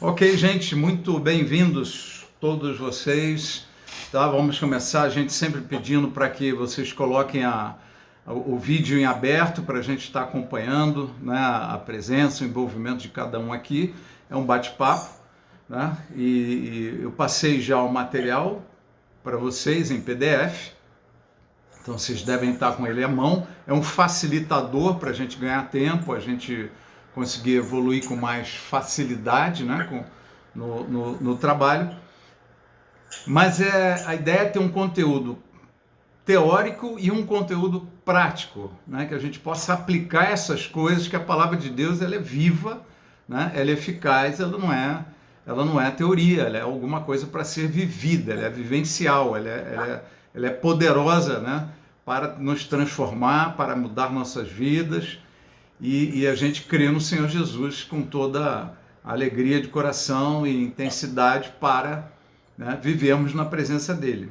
Ok, gente, muito bem-vindos todos vocês. Tá? Vamos começar, a gente sempre pedindo para que vocês coloquem o vídeo em aberto para a gente estar acompanhando, né, a presença, o envolvimento de cada um aqui. É um bate-papo, né? E eu passei já o material para vocês em PDF, então vocês devem estar com ele à mão. É um facilitador para a gente ganhar tempo, a gente conseguir evoluir com mais facilidade, né, no trabalho. Mas a ideia é ter um conteúdo teórico e um conteúdo prático, né, que a gente possa aplicar essas coisas, que a palavra de Deus ela é viva, né, ela é eficaz, ela não é teoria, ela é alguma coisa para ser vivida, ela é vivencial, ela é poderosa, né, para nos transformar, para mudar nossas vidas, e a gente crê no Senhor Jesus com toda a alegria de coração e intensidade para, né, vivermos na presença dele.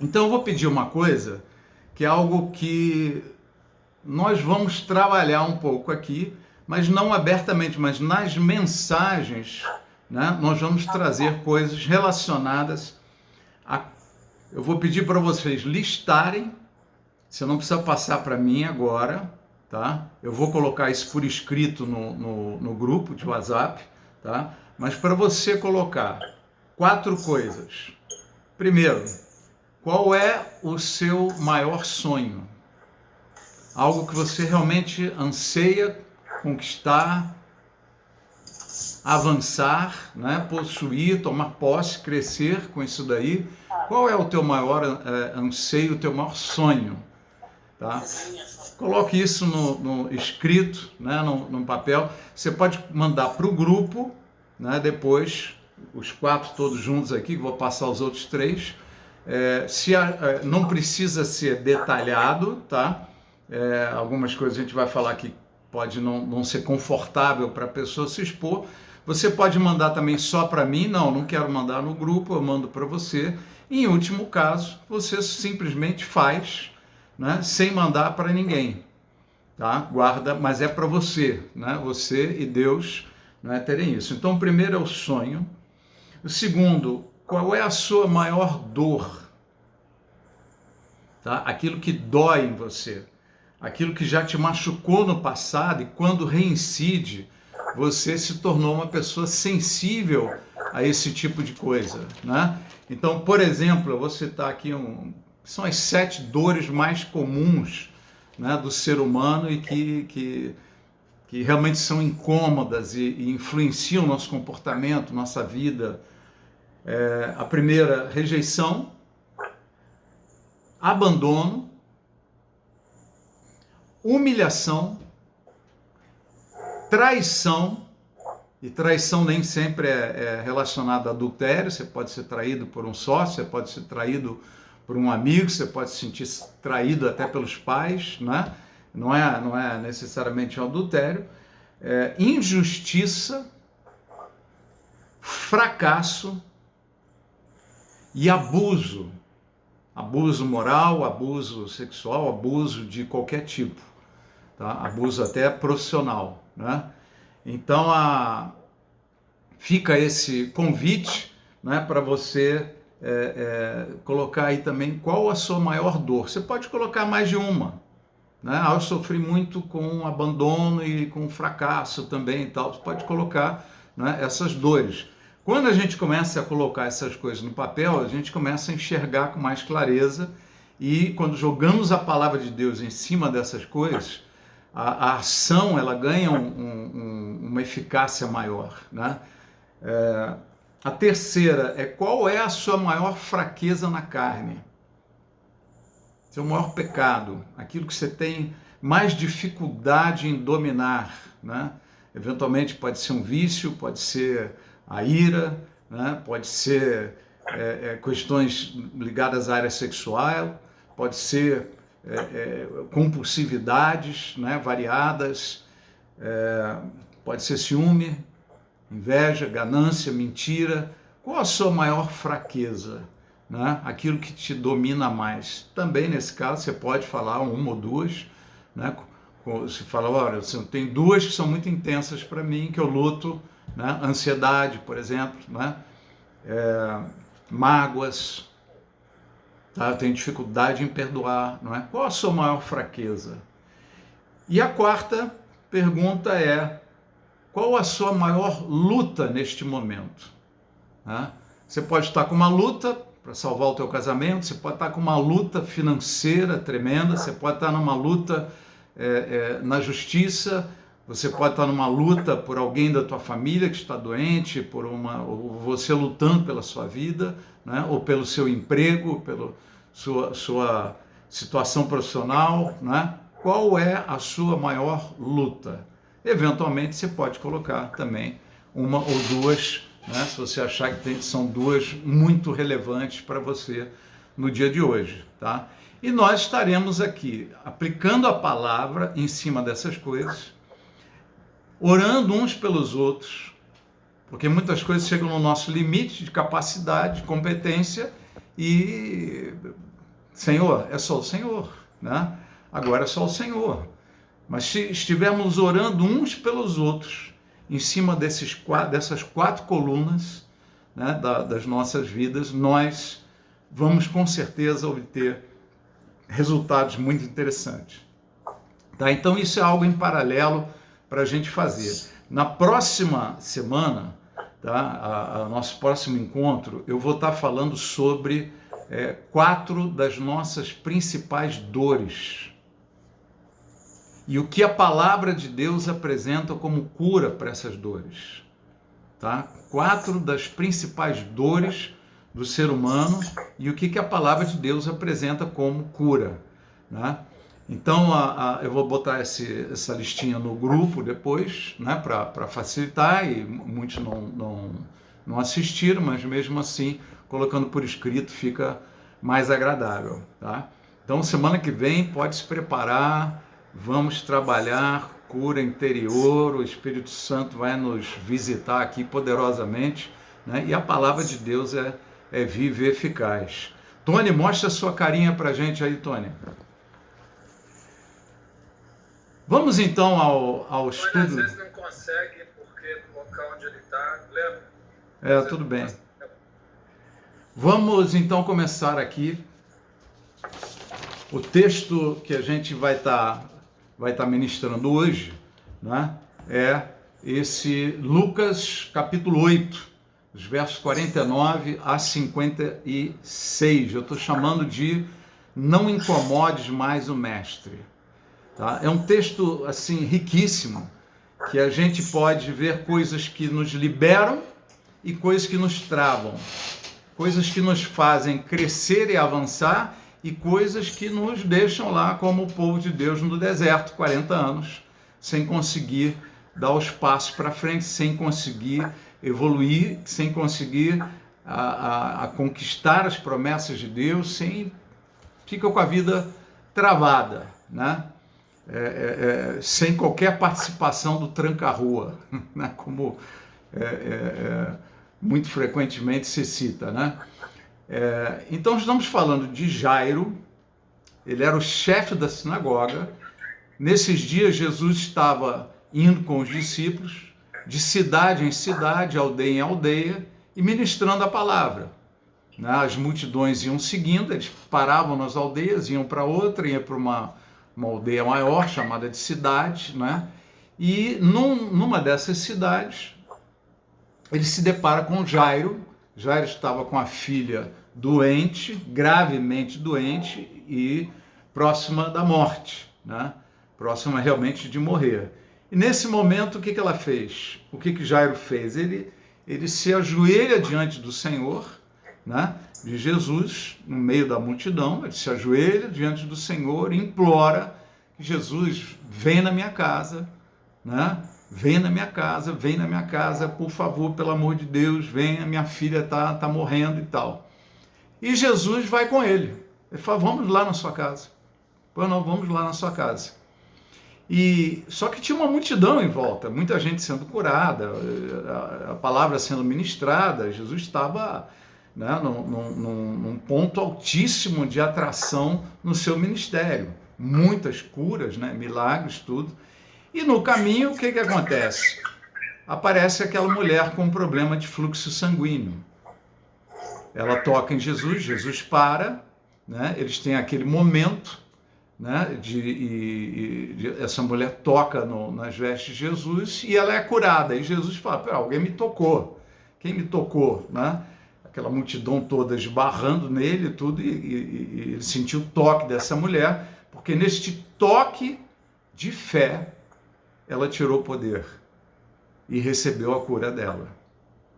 Então eu vou pedir uma coisa, que é algo que nós vamos trabalhar um pouco aqui, mas não abertamente, mas nas mensagens, né, nós vamos trazer coisas relacionadas a... Eu vou pedir para vocês listarem, você não precisa passar para mim agora, tá? Eu vou colocar isso por escrito no grupo de WhatsApp, tá? Mas para você colocar 4 coisas. Primeiro, qual é o seu maior sonho? Algo que você realmente anseia conquistar, avançar, né? Possuir, tomar posse, crescer com isso daí. Qual é o teu maior anseio, o teu maior sonho? Tá? Coloque isso no escrito, né, no papel. Você pode mandar para o grupo, né, depois, os 4 todos juntos aqui, que vou passar os outros 3. Não precisa ser detalhado, tá? Algumas coisas a gente vai falar que pode não ser confortável para a pessoa se expor. Você pode mandar também só para mim, não quero mandar no grupo, eu mando para você. Em último caso, você simplesmente faz, né, sem mandar para ninguém, tá? Guarda, mas é para você, né? Você e Deus, né, terem isso. Então, o primeiro é o sonho. O segundo, qual é a sua maior dor? Tá? Aquilo que dói em você, aquilo que já te machucou no passado e quando reincide, você se tornou uma pessoa sensível a esse tipo de coisa, né? Então, por exemplo, eu vou citar aqui são as 7 dores mais comuns, né, do ser humano e que realmente são incômodas e influenciam o nosso comportamento, nossa vida. A primeira, rejeição, abandono, humilhação, traição, e traição nem sempre é relacionada a adultério, você pode ser traído por um sócio, você pode ser traído por um amigo, você pode se sentir traído até pelos pais, né? Não é necessariamente um adultério. Injustiça, fracasso e abuso. Abuso moral, abuso sexual, abuso de qualquer tipo, tá? Abuso até profissional, né? Então, fica esse convite, né, para você colocar aí também qual a sua maior dor. Você pode colocar mais de uma, né? Eu sofri muito com abandono e com fracasso também e tal. Você pode colocar, né, essas dores. Quando a gente começa a colocar essas coisas no papel, a gente começa a enxergar com mais clareza, e quando jogamos a palavra de Deus em cima dessas coisas, a ação ela ganha uma eficácia maior, né? A terceira é qual é a sua maior fraqueza na carne, seu maior pecado, aquilo que você tem mais dificuldade em dominar, né? Eventualmente pode ser um vício, pode ser a ira, né? Pode ser questões ligadas à área sexual, pode ser compulsividades, né, variadas, pode ser ciúme, inveja, ganância, mentira. Qual a sua maior fraqueza, né? Aquilo que te domina mais. Também nesse caso você pode falar uma ou duas, né? Você fala, olha, tem 2 que são muito intensas para mim, que eu luto né? Ansiedade, por exemplo, né? Mágoas, tá? Eu tenho dificuldade em perdoar, não é? Qual a sua maior fraqueza? E a quarta pergunta é: qual a sua maior luta neste momento? Né? Você pode estar com uma luta para salvar o teu casamento, você pode estar com uma luta financeira tremenda, você pode estar numa luta na justiça, você pode estar numa luta por alguém da tua família que está doente, ou você lutando pela sua vida, né? Ou pelo seu emprego, pela sua situação profissional, né? Qual é a sua maior luta? Eventualmente você pode colocar também uma ou duas, né? Se você achar que são duas muito relevantes para você no dia de hoje, tá? E nós estaremos aqui aplicando a palavra em cima dessas coisas, orando uns pelos outros, porque muitas coisas chegam no nosso limite de capacidade, de competência, e Senhor, é só o Senhor, né? Agora é só o Senhor. Mas se estivermos orando uns pelos outros, em cima dessas quatro colunas, né, das nossas vidas, nós vamos com certeza obter resultados muito interessantes. Tá? Então isso é algo em paralelo para a gente fazer. Na próxima semana, tá, nosso próximo encontro, eu vou estar falando sobre 4 das nossas principais dores. E o que a palavra de Deus apresenta como cura para essas dores. Tá? 4 das principais dores do ser humano e o que a palavra de Deus apresenta como cura. Né? Então, eu vou botar essa listinha no grupo depois, né, para facilitar, e muitos não assistiram, mas mesmo assim, colocando por escrito, fica mais agradável. Tá? Então, semana que vem, pode se preparar, vamos trabalhar cura interior, o Espírito Santo vai nos visitar aqui poderosamente, né? E a palavra de Deus é viva e eficaz. Tony, mostra a sua carinha para a gente aí, Tony. Vamos então ao estudo. Às vezes não consegue, porque no local onde ele está, lembra? Tudo bem. Vamos então começar aqui. O texto que a gente vai estar ministrando hoje, né, é esse Lucas capítulo 8, os versos 49 a 56. Eu estou chamando de Não Incomodes Mais o Mestre. Tá? É um texto assim riquíssimo, que a gente pode ver coisas que nos liberam e coisas que nos travam, coisas que nos fazem crescer e avançar e coisas que nos deixam lá como o povo de Deus no deserto, 40 anos, sem conseguir dar os passos para frente, sem conseguir evoluir, sem conseguir a conquistar as promessas de Deus, fica com a vida travada, né? Sem qualquer participação do tranca-rua, né? Como muito frequentemente se cita, né? Então estamos falando de Jairo. Ele era o chefe da sinagoga. Nesses dias Jesus estava indo com os discípulos de cidade em cidade, aldeia em aldeia, e ministrando a palavra. As multidões iam seguindo, eles paravam nas aldeias, iam para outra, iam para uma aldeia maior, chamada de cidade, né? E numa dessas cidades, ele se depara com Jairo. Jairo estava com a filha doente, gravemente doente e próxima da morte, né? Próxima realmente de morrer. E nesse momento, o que ela fez? O que Jairo fez? Ele se ajoelha diante do Senhor, né? De Jesus, no meio da multidão, ele se ajoelha diante do Senhor e implora que Jesus venha na minha casa, né? Vem na minha casa, por favor, pelo amor de Deus, venha, minha filha tá morrendo e tal. E Jesus vai com ele. Ele fala, vamos lá na sua casa. Pois não, vamos lá na sua casa. Só que tinha uma multidão em volta, muita gente sendo curada, a palavra sendo ministrada. Jesus estava, né, num ponto altíssimo de atração no seu ministério. Muitas curas, né, milagres, tudo. E no caminho, o que acontece? aparece aquela mulher com um problema de fluxo sanguíneo. Ela toca em Jesus, Jesus para, né? Eles têm aquele momento, né? Essa mulher toca nas vestes de Jesus e ela é curada. E Jesus fala, alguém me tocou. Quem me tocou? Né? Aquela multidão toda esbarrando nele tudo, e ele sentiu o toque dessa mulher, porque neste toque de fé, ela tirou o poder e recebeu a cura dela.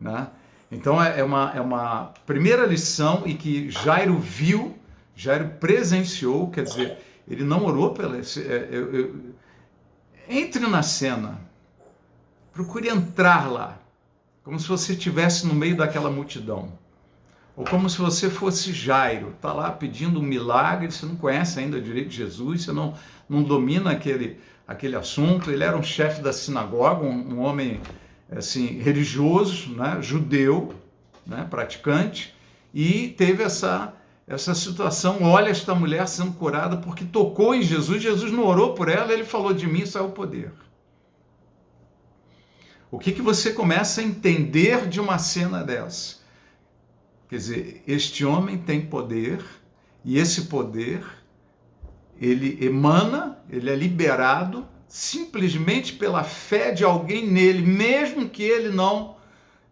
Né? Então é uma primeira lição, e que Jairo viu, Jairo presenciou, quer dizer, ele não orou pela... Entre na cena, procure entrar lá, como se você estivesse no meio daquela multidão, ou como se você fosse Jairo, está lá pedindo um milagre, você não conhece ainda direito de Jesus, você não domina aquele assunto. Ele era um chefe da sinagoga, um homem assim, religioso, né, judeu, né, praticante, e teve essa situação. Olha esta mulher sendo curada porque tocou em Jesus, Jesus não orou por ela, ele falou, de mim saiu o poder. O que você começa a entender de uma cena dessa? Quer dizer, este homem tem poder, e esse poder, ele emana, ele é liberado simplesmente pela fé de alguém nele, mesmo que ele não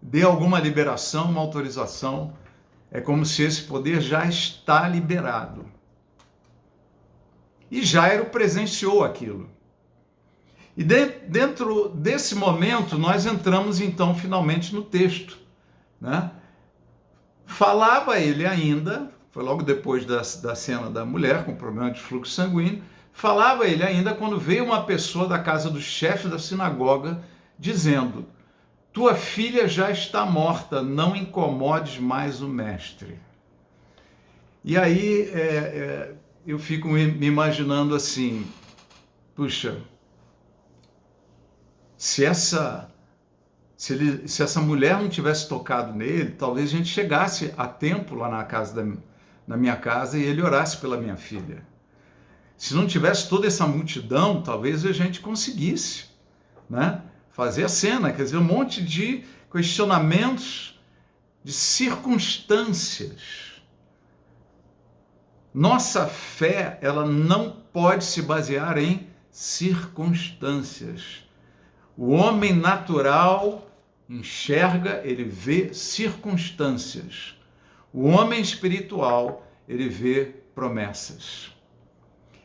dê alguma liberação, uma autorização. É como se esse poder já está liberado. E Jairo presenciou aquilo. E dentro desse momento, nós entramos então finalmente no texto, né? Falava ele ainda, foi logo depois da cena da mulher com problema de fluxo sanguíneo, falava ele ainda quando veio uma pessoa da casa do chefe da sinagoga dizendo, tua filha já está morta, não incomodes mais o mestre. E aí eu fico me imaginando assim, puxa, se essa mulher não tivesse tocado nele, talvez a gente chegasse a tempo lá na minha casa e ele orasse pela minha filha. Se não tivesse toda essa multidão, talvez a gente conseguisse, né, fazer a cena. Quer dizer, um monte de questionamentos, de circunstâncias. Nossa fé, ela não pode se basear em circunstâncias. O homem natural enxerga, ele vê circunstâncias. O homem espiritual, ele vê promessas.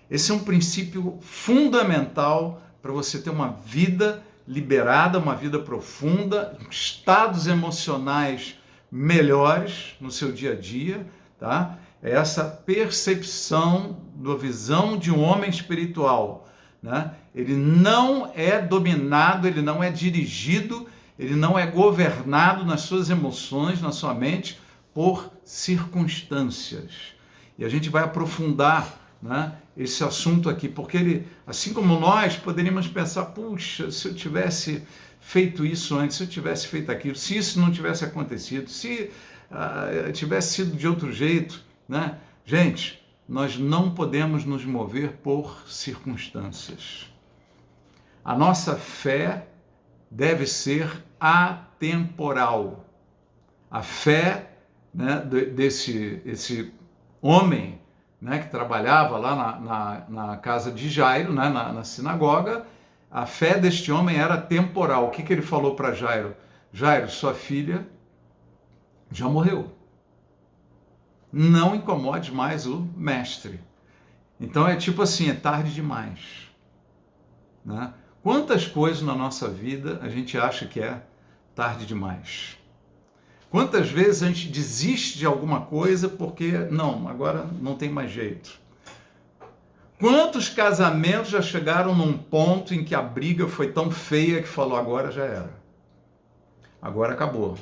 Esse é um princípio fundamental para você ter uma vida liberada, uma vida profunda, estados emocionais melhores no seu dia a dia, tá? É essa percepção da visão de um homem espiritual, né? Ele não é dominado, ele não é dirigido, ele não é governado nas suas emoções, na sua mente, por circunstâncias. E a gente vai aprofundar, né, esse assunto aqui, porque ele, assim como nós, poderíamos pensar, puxa, se eu tivesse feito isso antes, se eu tivesse feito aquilo, se isso não tivesse acontecido, se tivesse sido de outro jeito, né? Gente, nós não podemos nos mover por circunstâncias. A nossa fé deve ser atemporal. A fé, né, desse homem, né, que trabalhava lá na casa de Jairo, né, na sinagoga, a fé deste homem era temporal. O que ele falou para Jairo? Jairo, sua filha já morreu. Não incomode mais o mestre. Então é tipo assim, é tarde demais, né? Quantas coisas na nossa vida a gente acha que é tarde demais? Quantas vezes a gente desiste de alguma coisa porque, não, agora não tem mais jeito? Quantos casamentos já chegaram num ponto em que a briga foi tão feia que falou, agora já era. Agora acabou.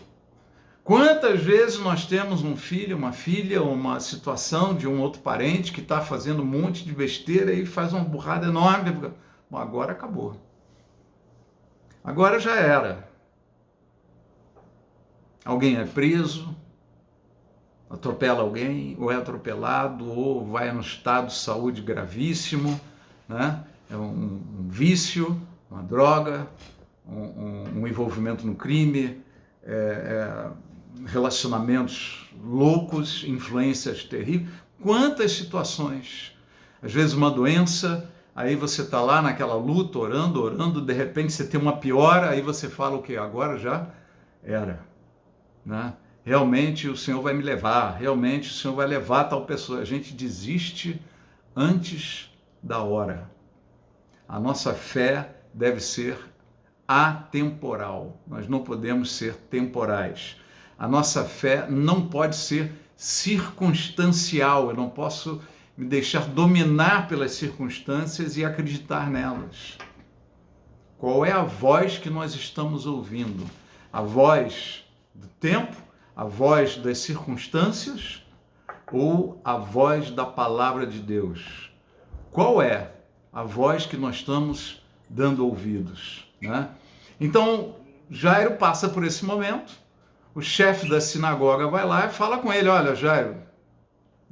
Quantas vezes nós temos um filho, uma filha, uma situação de um outro parente que está fazendo um monte de besteira e faz uma burrada enorme. Bom, agora acabou. Agora já era. Alguém é preso, atropela alguém, ou é atropelado, ou vai num estado de saúde gravíssimo, né? É um vício, uma droga, um envolvimento no crime, relacionamentos loucos, influências terríveis. Quantas situações, às vezes uma doença, aí você está lá naquela luta, orando, de repente você tem uma piora, aí você fala o quê? Agora já era, né? Realmente o Senhor vai me levar, realmente o Senhor vai levar tal pessoa. A gente desiste antes da hora. A nossa fé deve ser atemporal, nós não podemos ser temporais. A nossa fé não pode ser circunstancial, eu não posso me deixar dominar pelas circunstâncias e acreditar nelas. Qual é a voz que nós estamos ouvindo? A voz do tempo, a voz das circunstâncias ou a voz da palavra de Deus? Qual é a voz que nós estamos dando ouvidos, né? Então, Jairo passa por esse momento, o chefe da sinagoga vai lá e fala com ele, olha, Jairo,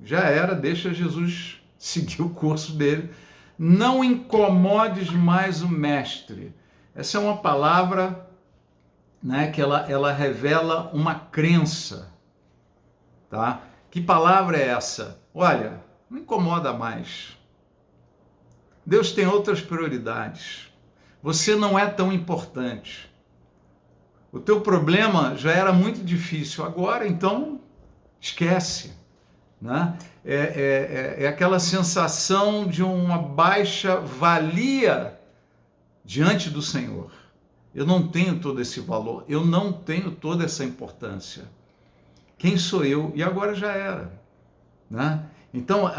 já era, deixa Jesus seguir o curso dele, não incomodes mais o mestre. Essa é uma palavra, né, que ela revela uma crença, tá? Que palavra é essa? Olha, não incomoda mais. Deus tem outras prioridades. Você não é tão importante. O teu problema já era muito difícil, agora então esquece, né? É aquela sensação de uma baixa valia diante do Senhor. Eu não tenho todo esse valor, eu não tenho toda essa importância. Quem sou eu? E agora já era, né? Então,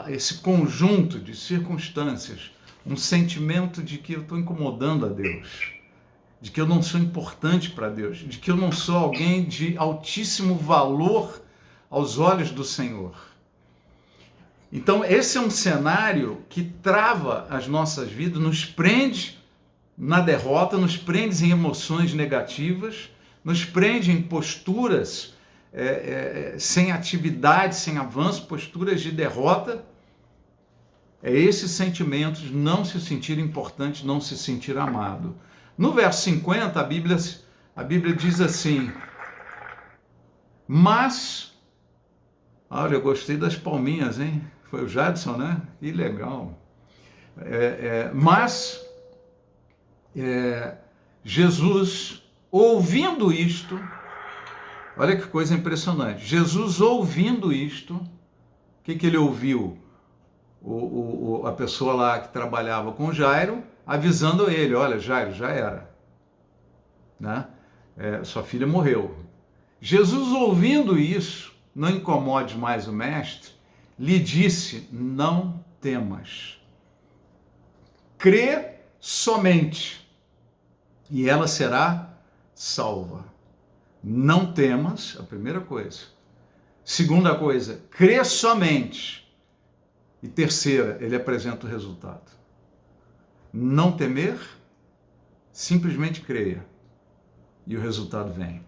esse conjunto de circunstâncias, um sentimento de que eu estou incomodando a Deus, de que eu não sou importante para Deus, de que eu não sou alguém de altíssimo valor aos olhos do Senhor. Então, esse é um cenário que trava as nossas vidas, nos prende na derrota, nos prende em emoções negativas, nos prende em posturas sem atividade, sem avanço, posturas de derrota. É esses sentimentos, não se sentir importante, não se sentir amado. No verso 50, a Bíblia diz assim, mas, olha, eu gostei das palminhas, hein? Foi o Jadson, né? Que legal. Mas Jesus, ouvindo isto, olha que coisa impressionante, Jesus ouvindo isto, o que ele ouviu? A pessoa lá que trabalhava com Jairo, avisando ele, olha, Jairo, já era, né? Sua filha morreu. Jesus, ouvindo isso, não incomode mais o mestre, lhe disse, não temas, crê somente, e ela será salva. Não temas, a primeira coisa. Segunda coisa, crê somente. E terceira, ele apresenta o resultado. Não temer, simplesmente creia. E o resultado vem.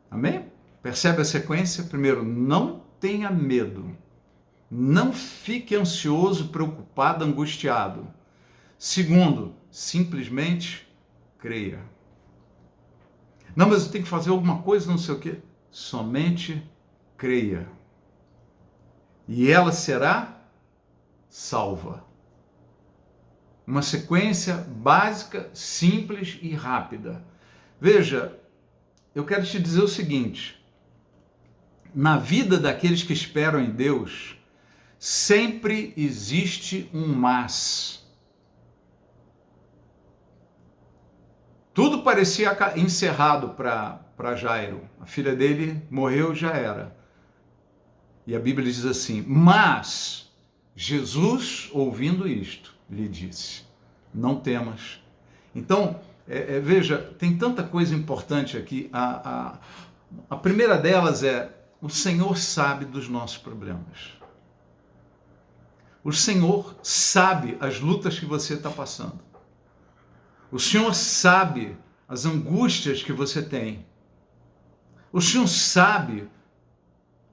Amém? Percebe a sequência? Primeiro, não tenha medo. Não fique ansioso, preocupado, angustiado. Segundo, simplesmente creia. Não, mas eu tenho que fazer alguma coisa, não sei o quê. Somente creia. E ela será salva. Uma sequência básica, simples e rápida. Veja, eu quero te dizer o seguinte, na vida daqueles que esperam em Deus, sempre existe um mas. Tudo parecia encerrado para Jairo. A filha dele morreu, já era. E a Bíblia diz assim, mas Jesus, ouvindo isto, lhe disse, não temas. Então, veja, tem tanta coisa importante aqui. A primeira delas é, o Senhor sabe dos nossos problemas. O Senhor sabe as lutas que você está passando. O Senhor sabe as angústias que você tem. O Senhor sabe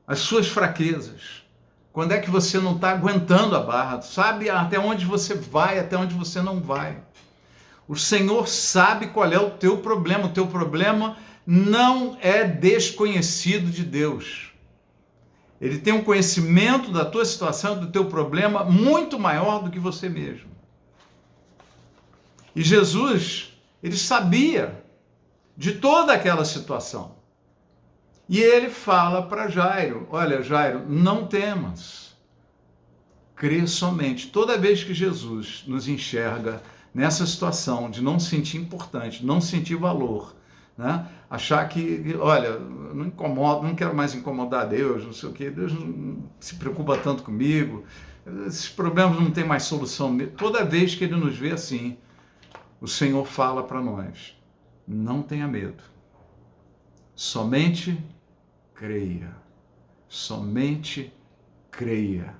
as suas fraquezas. Quando é que você não está aguentando a barra, sabe até onde você vai, até onde você não vai. O Senhor sabe qual é o teu problema. O teu problema não é desconhecido de Deus. Ele tem um conhecimento da tua situação, do teu problema, muito maior do que você mesmo. E Jesus, ele sabia de toda aquela situação. E ele fala para Jairo, olha, Jairo, não temas, crê somente. Toda vez que Jesus nos enxerga nessa situação de não se sentir importante, não sentir valor, né? Achar que, olha, não incomoda, não quero mais incomodar Deus, não sei o quê, Deus não se preocupa tanto comigo, esses problemas não têm mais solução. Toda vez que ele nos vê assim, o Senhor fala para nós, não tenha medo, somente creia, somente creia.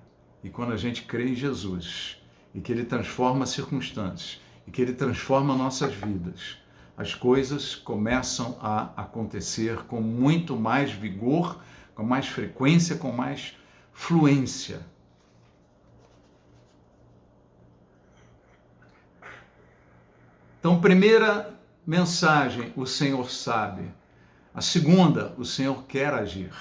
E quando a gente crê em Jesus, e que Ele transforma as circunstâncias, e que Ele transforma nossas vidas, as coisas começam a acontecer com muito mais vigor, com mais frequência, com mais fluência. Então, primeira mensagem, o Senhor sabe. A segunda, o Senhor quer agir,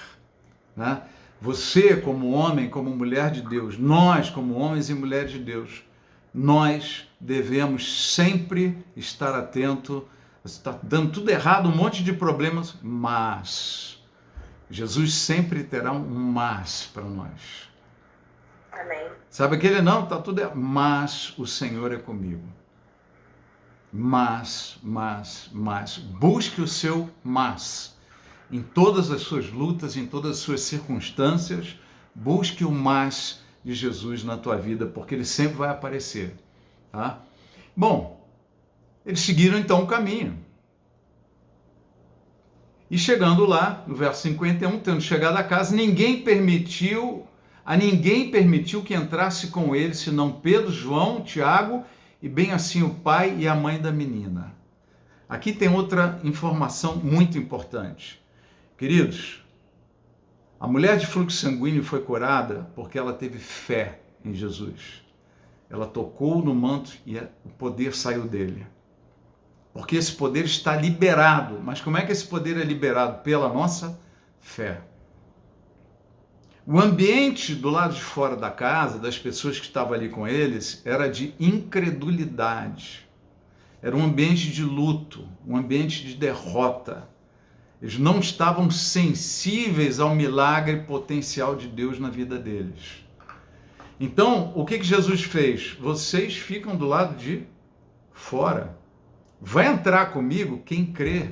né? Você, como homem, como mulher de Deus, nós, como homens e mulheres de Deus, nós devemos sempre estar atento. Está dando tudo errado, um monte de problemas, mas Jesus sempre terá um mas para nós. Amém. Sabe aquele não, está tudo errado, mas o Senhor é comigo. Mas, busque o seu mas. Em todas as suas lutas, em todas as suas circunstâncias, busque o mas de Jesus na tua vida, porque ele sempre vai aparecer. Tá? Bom, eles seguiram então o caminho. E chegando lá, no verso 51, tendo chegado a casa, ninguém permitiu que entrasse com ele, senão Pedro, João, Tiago e bem assim o pai e a mãe da menina. Aqui tem outra informação muito importante. Queridos, a mulher de fluxo sanguíneo foi curada porque ela teve fé em Jesus. Ela tocou no manto e o poder saiu dele. Porque esse poder está liberado. Mas como é que esse poder é liberado? Pela nossa fé. O ambiente do lado de fora da casa, das pessoas que estavam ali com eles, era de incredulidade. Era um ambiente de luto, um ambiente de derrota. Eles não estavam sensíveis ao milagre potencial de Deus na vida deles. Então, o que Jesus fez? Vocês ficam do lado de fora. Vai entrar comigo quem crê.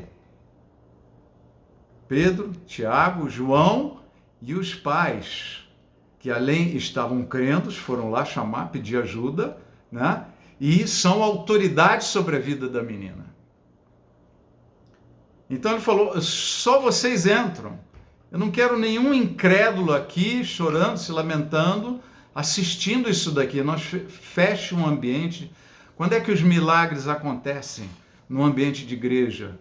Pedro, Tiago, João e os pais, que além estavam crendo, foram lá chamar, pedir ajuda, né? E são autoridades sobre a vida da menina. Então ele falou, só vocês entram. Eu não quero nenhum incrédulo aqui, chorando, se lamentando, assistindo isso daqui. Nós fecha um ambiente. Quando é que os milagres acontecem no ambiente de igreja?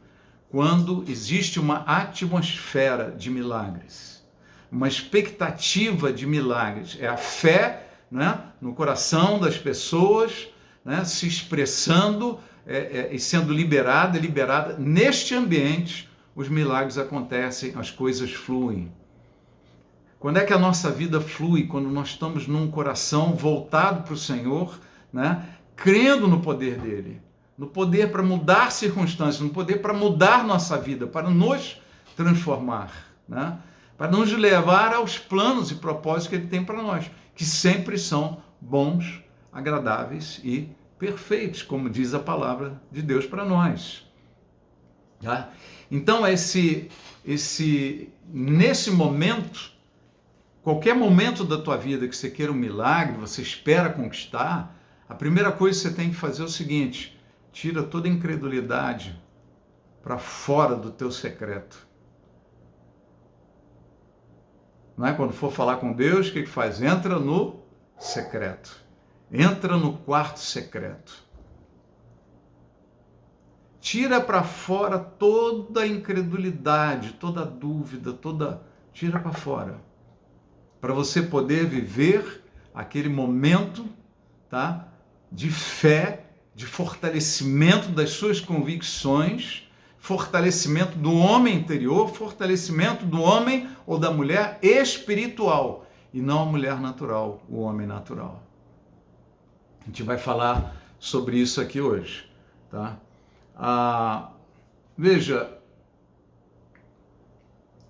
Quando existe uma atmosfera de milagres, uma expectativa de milagres. É a fé, né, no coração das pessoas, né, se expressando e sendo liberada. Neste ambiente, os milagres acontecem, as coisas fluem. Quando é que a nossa vida flui? Quando nós estamos num coração voltado para o Senhor, né, crendo no poder dele, no poder para mudar circunstâncias, no poder para mudar nossa vida, para nos transformar, né, para nos levar aos planos e propósitos que ele tem para nós, que sempre são bons, agradáveis e perfeitos, como diz a palavra de Deus para nós. Tá? Então, nesse momento, qualquer momento da tua vida que você queira um milagre, você espera conquistar, a primeira coisa que você tem que fazer é o seguinte: tira toda a incredulidade para fora do teu secreto. Não é? Quando for falar com Deus, o que faz? Entra no secreto. Entra no quarto secreto. Tira para fora toda a incredulidade, toda a dúvida, tira para fora. Para você poder viver aquele momento, tá, de fé, de fortalecimento das suas convicções, fortalecimento do homem interior, fortalecimento do homem ou da mulher espiritual, e não a mulher natural, o homem natural. A gente vai falar sobre isso aqui hoje, tá? Veja,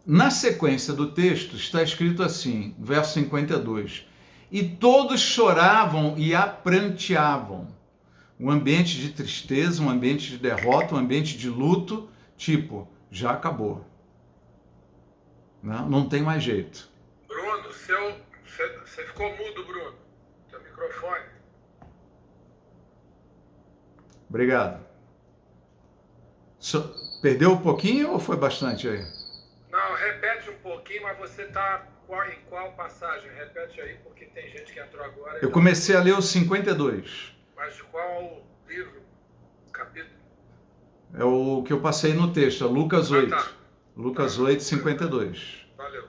na sequência do texto está escrito assim, verso 52, e todos choravam e apranteavam. Um ambiente de tristeza, um ambiente de derrota, um ambiente de luto, tipo, já acabou. Não tem mais jeito. Bruno, você ficou mudo, Bruno. Seu microfone. Obrigado. Perdeu um pouquinho ou foi bastante aí? Não, repete um pouquinho, mas você está em qual passagem? Repete aí, porque tem gente que entrou agora. Eu comecei a ler o 52. Mas de qual livro? Capítulo? É o que eu passei no texto, é Lucas 8. Tá. Lucas 8, 52. Valeu.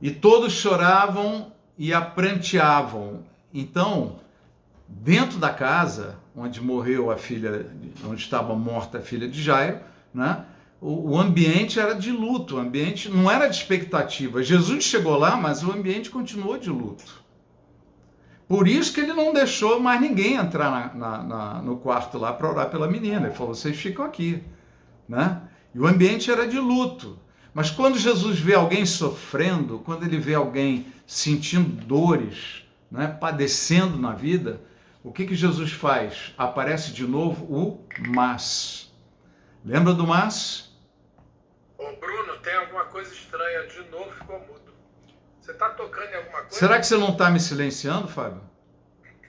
E todos choravam e apranteavam. Então, dentro da casa onde morreu a filha, onde estava morta a filha de Jairo, né? O ambiente era de luto, o ambiente não era de expectativa. Jesus chegou lá, mas o ambiente continuou de luto. Por isso que ele não deixou mais ninguém entrar no quarto lá para orar pela menina. Ele falou, vocês ficam aqui, né? E o ambiente era de luto. Mas quando Jesus vê alguém sofrendo, quando ele vê alguém sentindo dores, né, padecendo na vida, o que Jesus faz? Aparece de novo o mas. Lembra do mas? Ô Bruno, tem alguma coisa estranha, de novo ficou mudo. Você está tocando em alguma coisa? Será que você não está me silenciando, Fábio?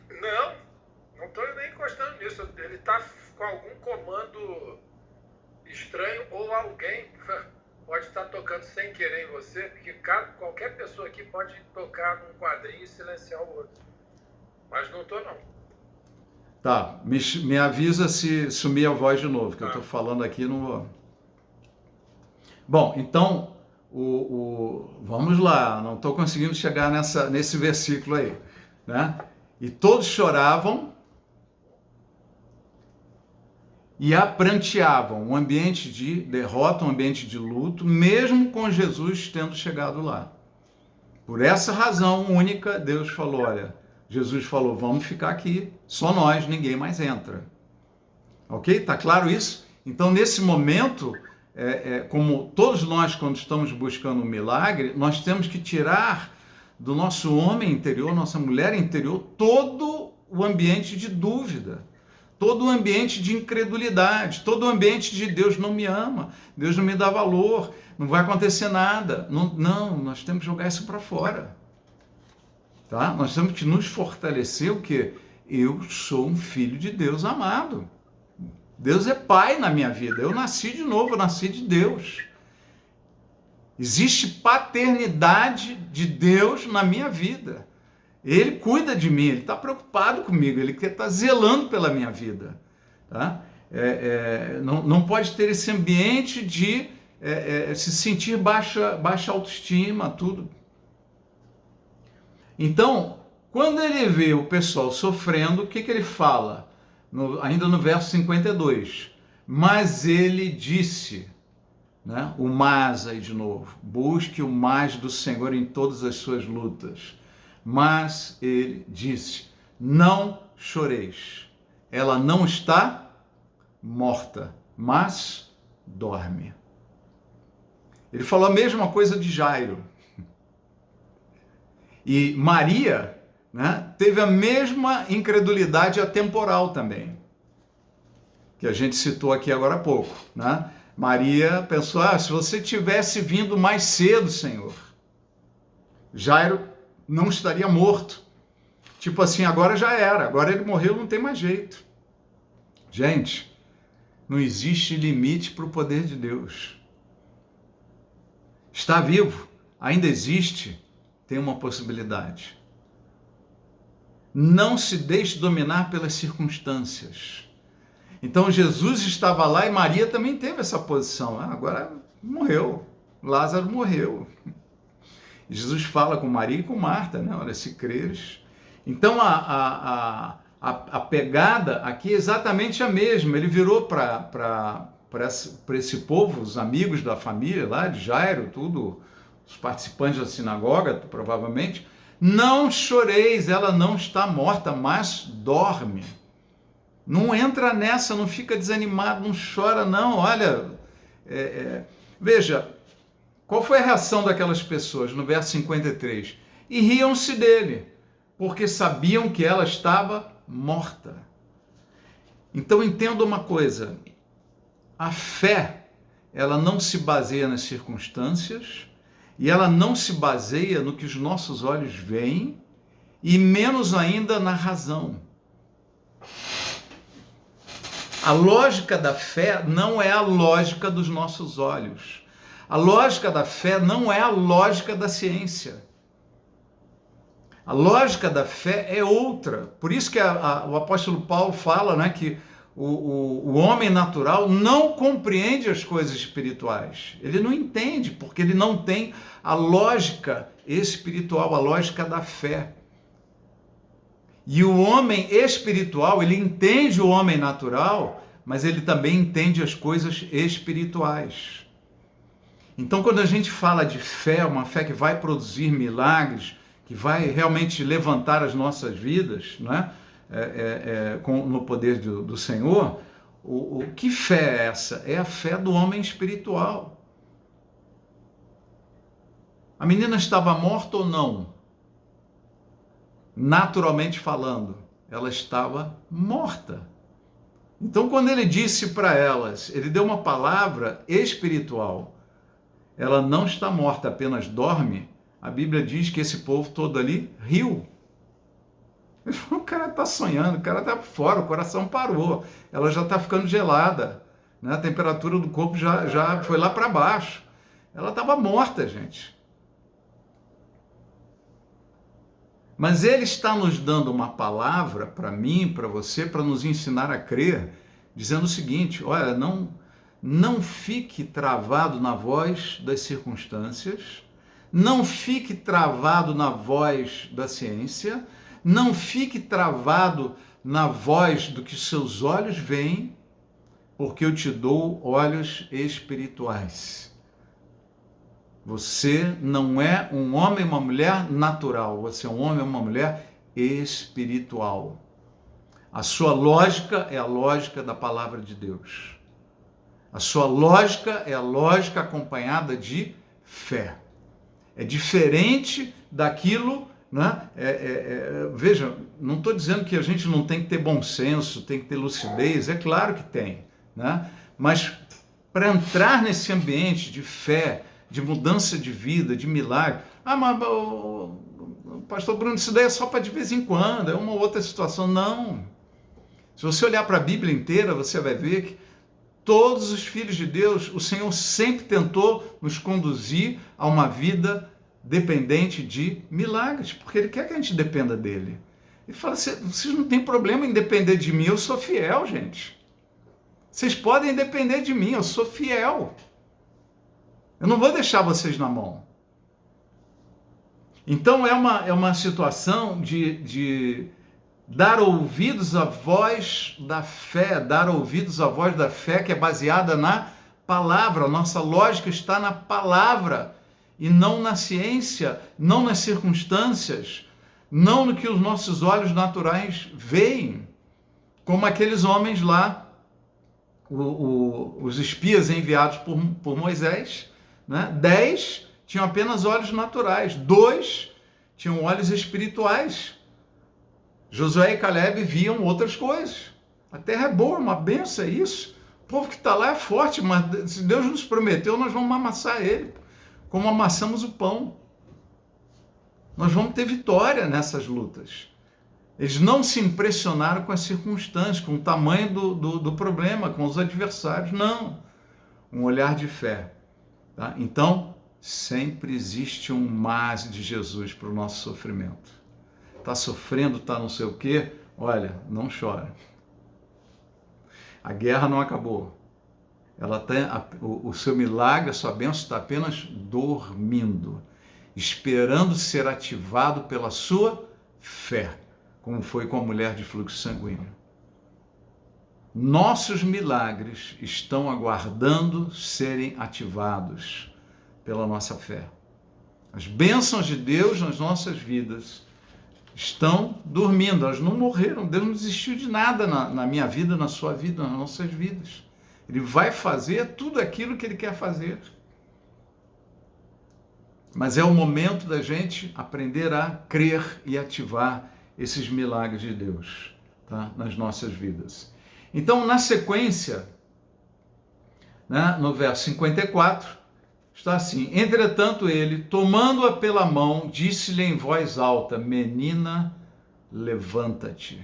Não estou nem encostando nisso. Ele está com algum comando estranho ou alguém pode estar tocando sem querer em você, porque qualquer pessoa aqui pode tocar num quadrinho e silenciar o outro. Mas não estou, não. Tá, me avisa se sumir a voz de novo, que eu estou falando aqui, não vou... Bom, então, vamos lá, não estou conseguindo chegar nesse versículo aí, né? E todos choravam e apranteavam, um ambiente de derrota, um ambiente de luto, mesmo com Jesus tendo chegado lá. Por essa razão única, Deus falou, olha, Jesus falou, vamos ficar aqui, só nós, ninguém mais entra. Ok? Tá claro isso? Então, nesse momento, como todos nós, quando estamos buscando um milagre, nós temos que tirar do nosso homem interior, nossa mulher interior, todo o ambiente de dúvida, todo o ambiente de incredulidade, todo o ambiente de Deus não me ama, Deus não me dá valor, não vai acontecer nada. Não, nós temos que jogar isso para fora. Tá? Nós temos que nos fortalecer o quê? Eu sou um filho de Deus amado. Deus é pai na minha vida. Eu nasci de novo, eu nasci de Deus. Existe paternidade de Deus na minha vida. Ele cuida de mim, ele está preocupado comigo, ele está zelando pela minha vida. Tá? Não pode ter esse ambiente de se sentir baixa autoestima, tudo. Então, quando ele vê o pessoal sofrendo, o que ele fala? Ainda no verso 52. Mas ele disse, né? O mas aí de novo. Busque o mais do Senhor em todas as suas lutas. Mas ele disse, não choreis. Ela não está morta, mas dorme. Ele falou a mesma coisa de Jairo. E Maria, né, teve a mesma incredulidade atemporal também, que a gente citou aqui agora há pouco. Né? Maria pensou, se você tivesse vindo mais cedo, Senhor, Jairo não estaria morto. Tipo assim, agora já era, agora ele morreu, não tem mais jeito. Gente, não existe limite para o poder de Deus. Está vivo, ainda existe, tem uma possibilidade. Não se deixe dominar pelas circunstâncias. Então Jesus estava lá e Maria também teve essa posição. Agora morreu, Lázaro morreu. Jesus fala com Maria e com Marta, né? Olha, se creres. Então a a pegada aqui é exatamente a mesma. Ele virou para esse povo, os amigos da família lá de Jairo, tudo, os participantes da sinagoga, provavelmente: não choreis, ela não está morta, mas dorme. Não entra nessa, não fica desanimado, não chora não. Olha, veja, qual foi a reação daquelas pessoas no verso 53? E riam-se dele, porque sabiam que ela estava morta. Então entenda uma coisa: a fé, ela não se baseia nas circunstâncias, e ela não se baseia no que os nossos olhos veem, e menos ainda na razão. A lógica da fé não é a lógica dos nossos olhos. A lógica da fé não é a lógica da ciência. A lógica da fé é outra. Por isso que o apóstolo Paulo fala, né, que o homem natural não compreende as coisas espirituais. Ele não entende, porque ele não tem a lógica espiritual, a lógica da fé. E o homem espiritual, ele entende o homem natural, mas ele também entende as coisas espirituais. Então, quando a gente fala de fé, uma fé que vai produzir milagres, que vai realmente levantar as nossas vidas, né? No poder do Senhor, que fé é essa? É a fé do homem espiritual. A menina estava morta ou não? Naturalmente falando, ela estava morta. Então, quando ele disse para elas, ele deu uma palavra espiritual: ela não está morta, apenas dorme. A Bíblia diz que esse povo todo ali riu. O cara está sonhando, o cara está fora, o coração parou, ela já está ficando gelada, né? A temperatura do corpo já foi lá para baixo. Ela estava morta, gente. Mas ele está nos dando uma palavra para mim, para você, para nos ensinar a crer, dizendo o seguinte: olha, não fique travado na voz das circunstâncias, não fique travado na voz da ciência, não fique travado na voz do que seus olhos veem, porque eu te dou olhos espirituais. Você não é um homem e uma mulher natural, você é um homem e uma mulher espiritual. A sua lógica é a lógica da palavra de Deus. A sua lógica é a lógica acompanhada de fé. É diferente daquilo, né? Veja, não estou dizendo que a gente não tem que ter bom senso, tem que ter lucidez, é claro que tem, né? Mas para entrar nesse ambiente de fé, de mudança de vida, de milagre, mas pastor Bruno, isso daí é só para de vez em quando, é uma outra situação. Não. Se você olhar para a Bíblia inteira, você vai ver que todos os filhos de Deus, o Senhor sempre tentou nos conduzir a uma vida dependente de milagres, porque Ele quer que a gente dependa dEle. Ele fala: vocês não têm problema em depender de mim, eu sou fiel, gente. Vocês podem depender de mim, eu sou fiel. Eu não vou deixar vocês na mão. Então é uma situação de dar ouvidos à voz da fé, dar ouvidos à voz da fé que é baseada na palavra. Nossa lógica está na palavra e não na ciência, não nas circunstâncias, não no que os nossos olhos naturais veem, como aqueles homens lá, os espias enviados por Moisés, né? 10 tinham apenas olhos naturais, 2 tinham olhos espirituais. Josué e Caleb viam outras coisas. A terra é boa, uma benção, é isso. O povo que está lá é forte, mas se Deus nos prometeu, nós vamos amassar ele, como amassamos o pão. Nós vamos ter vitória nessas lutas. Eles não se impressionaram com as circunstâncias, com o tamanho do problema, com os adversários, não. Um olhar de fé. Tá? Então, sempre existe um mas de Jesus para o nosso sofrimento. Está sofrendo, está não sei o quê, olha, não chora. A guerra não acabou. Ela tem o seu milagre, a sua bênção está apenas dormindo, esperando ser ativado pela sua fé. como foi com a mulher de fluxo sanguíneo. Nossos milagres estão aguardando serem ativados pela nossa fé. As bênçãos de Deus nas nossas vidas estão dormindo, elas não morreram. Deus não desistiu de nada na minha vida, na sua vida, nas nossas vidas. Ele vai fazer tudo aquilo que Ele quer fazer. Mas é o momento da gente aprender a crer e ativar esses milagres de Deus, tá? Nas nossas vidas. Então, na sequência, né, no verso 54, está assim: entretanto ele, tomando-a pela mão, disse-lhe em voz alta: menina, levanta-te.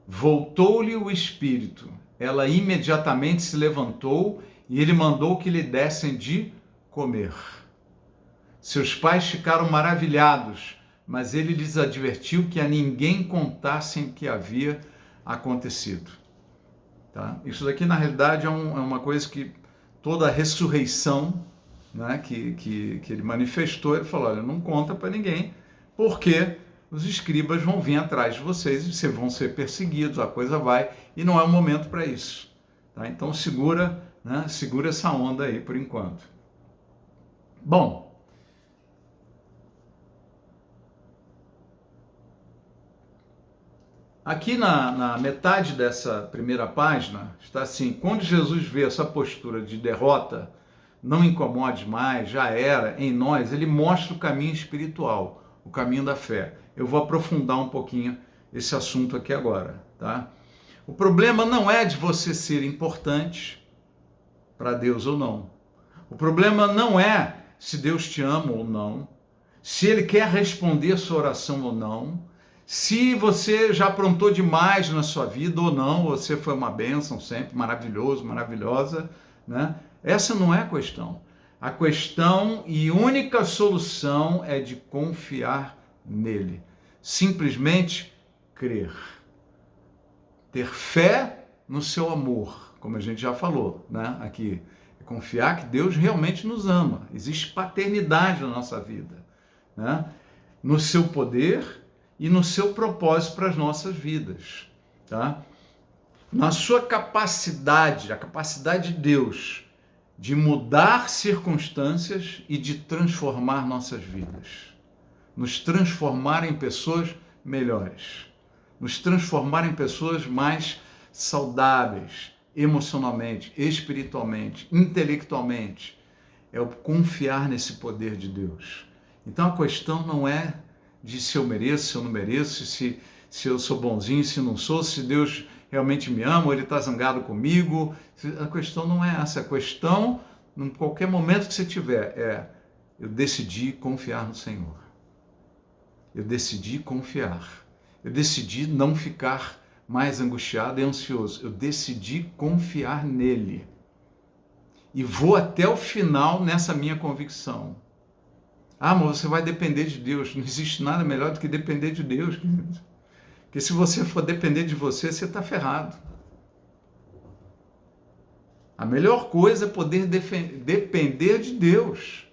Voltou-lhe o espírito. Ela imediatamente se levantou e ele mandou que lhe dessem de comer. Seus pais ficaram maravilhados, mas ele lhes advertiu que a ninguém contassem o que havia acontecido. Tá? Isso daqui, na realidade, é uma coisa que toda a ressurreição, né, que ele manifestou, ele falou: olha, não conta para ninguém, porque os escribas vão vir atrás de vocês e vocês vão ser perseguidos, a coisa vai, e não é o momento para isso. Tá? Então segura, né, segura essa onda aí por enquanto. Bom, aqui na metade dessa primeira página, está assim: quando Jesus vê essa postura de derrota, não incomode mais, já era, em nós, ele mostra o caminho espiritual, o caminho da fé. Eu vou aprofundar um pouquinho esse assunto aqui agora, tá? O problema não é de você ser importante para Deus ou não. O problema não é se Deus te ama ou não, se Ele quer responder a sua oração ou não, se você já aprontou demais na sua vida ou não, você foi uma bênção sempre, maravilhoso, maravilhosa, né? Essa não é a questão. A questão e única solução é de confiar nele. Simplesmente crer. Ter fé no seu amor, como a gente já falou, né? Aqui. Confiar que Deus realmente nos ama. Existe paternidade na nossa vida, né? No seu poder e no seu propósito para as nossas vidas, tá? Na sua capacidade, a capacidade de Deus de mudar circunstâncias e de transformar nossas vidas, nos transformar em pessoas melhores, nos transformar em pessoas mais saudáveis, emocionalmente, espiritualmente, intelectualmente. É o confiar nesse poder de Deus. Então a questão não é de se eu mereço, se eu não mereço, se eu sou bonzinho, se não sou, se Deus realmente me ama ou Ele está zangado comigo. A questão não é essa. A questão, em qualquer momento que você tiver, é: eu decidi confiar no Senhor. Eu decidi confiar. Eu decidi não ficar mais angustiado e ansioso. Eu decidi confiar nele. E vou até o final nessa minha convicção. Ah, mas você vai depender de Deus. Não existe nada melhor do que depender de Deus, querido. Porque se você for depender de você, você está ferrado. A melhor coisa é poder depender de Deus.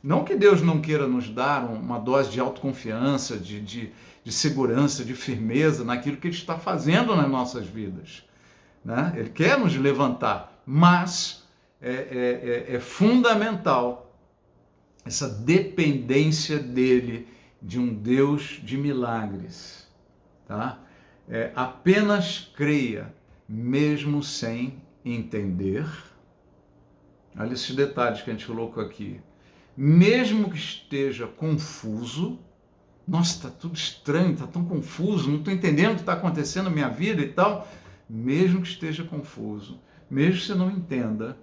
Não que Deus não queira nos dar uma dose de autoconfiança, de segurança, de firmeza naquilo que Ele está fazendo nas nossas vidas, né? Ele quer nos levantar, mas é fundamental essa dependência dEle, de um Deus de milagres, tá? Apenas creia, mesmo sem entender. Olha esses detalhes que a gente colocou aqui. Mesmo que esteja confuso, nossa, está tudo estranho, está tão confuso, não estou entendendo o que está acontecendo na minha vida e tal. Mesmo que esteja confuso, mesmo que você não entenda,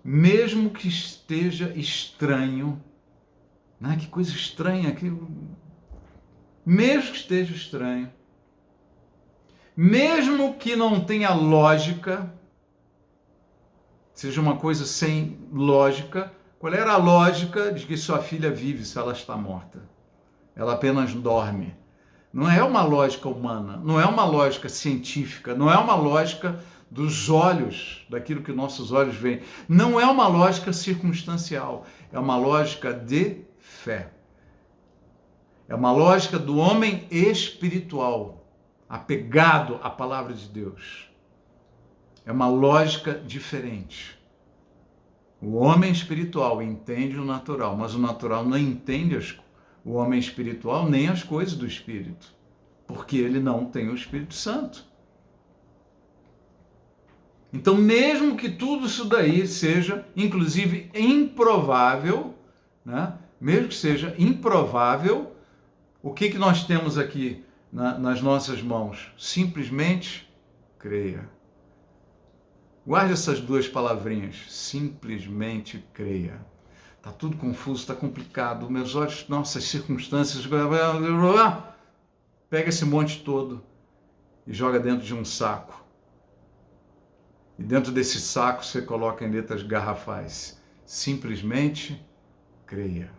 mesmo que esteja estranho, né? Que coisa estranha aquilo. Mesmo que esteja estranho, mesmo que não tenha lógica, seja uma coisa sem lógica. Qual era a lógica de que sua filha vive se ela está morta? Ela apenas dorme. Não é uma lógica humana, não é uma lógica científica, não é uma lógica dos olhos, daquilo que nossos olhos veem. Não é uma lógica circunstancial, é uma lógica de fé. É uma lógica do homem espiritual, apegado à palavra de Deus. É uma lógica diferente. O homem espiritual entende o natural, mas o natural não entende o homem espiritual nem as coisas do Espírito, porque ele não tem o Espírito Santo. Então, mesmo que tudo isso daí seja, inclusive, improvável, né? Mesmo que seja improvável, o que nós temos aqui nas nossas mãos? Simplesmente creia. Guarde essas duas palavrinhas, simplesmente creia. Está tudo confuso, está complicado, meus olhos, nossas circunstâncias, pega esse monte todo e joga dentro de um saco. E dentro desse saco você coloca em letras garrafais, simplesmente creia.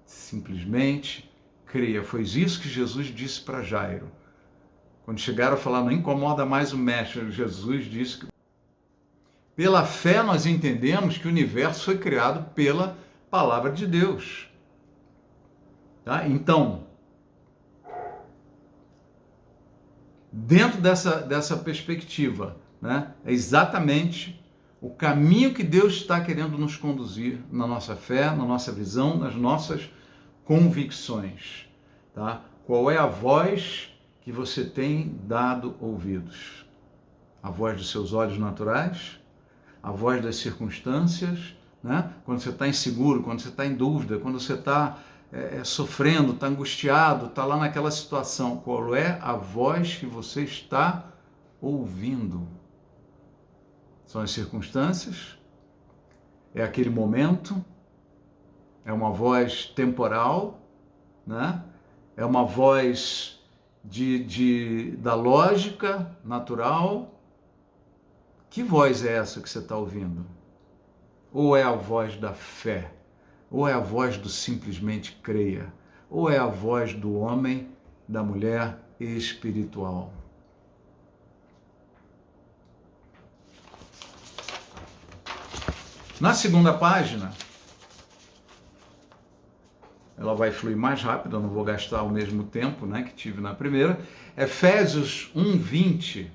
Simplesmente creia. Foi isso que Jesus disse para Jairo. Quando chegaram a falar, não incomoda mais o mestre, Jesus disse que pela fé nós entendemos que o universo foi criado pela palavra de Deus. Tá? Então, dentro dessa perspectiva, né, é exatamente o caminho que Deus está querendo nos conduzir na nossa fé, na nossa visão, nas nossas convicções. Tá? Qual é a voz que você tem dado ouvidos? A voz dos seus olhos naturais? A voz das circunstâncias? Né? Quando você está inseguro, quando você está em dúvida, quando você está sofrendo, está angustiado, está lá naquela situação. Qual é a voz que você está ouvindo? São as circunstâncias? É aquele momento? É uma voz temporal? Né? É uma voz da lógica natural? Que voz é essa que você está ouvindo? Ou é a voz da fé? Ou é a voz do simplesmente creia? Ou é a voz do homem, da mulher espiritual? Na segunda página, ela vai fluir mais rápido, eu não vou gastar o mesmo tempo, né, que tive na primeira. Efésios 1:20.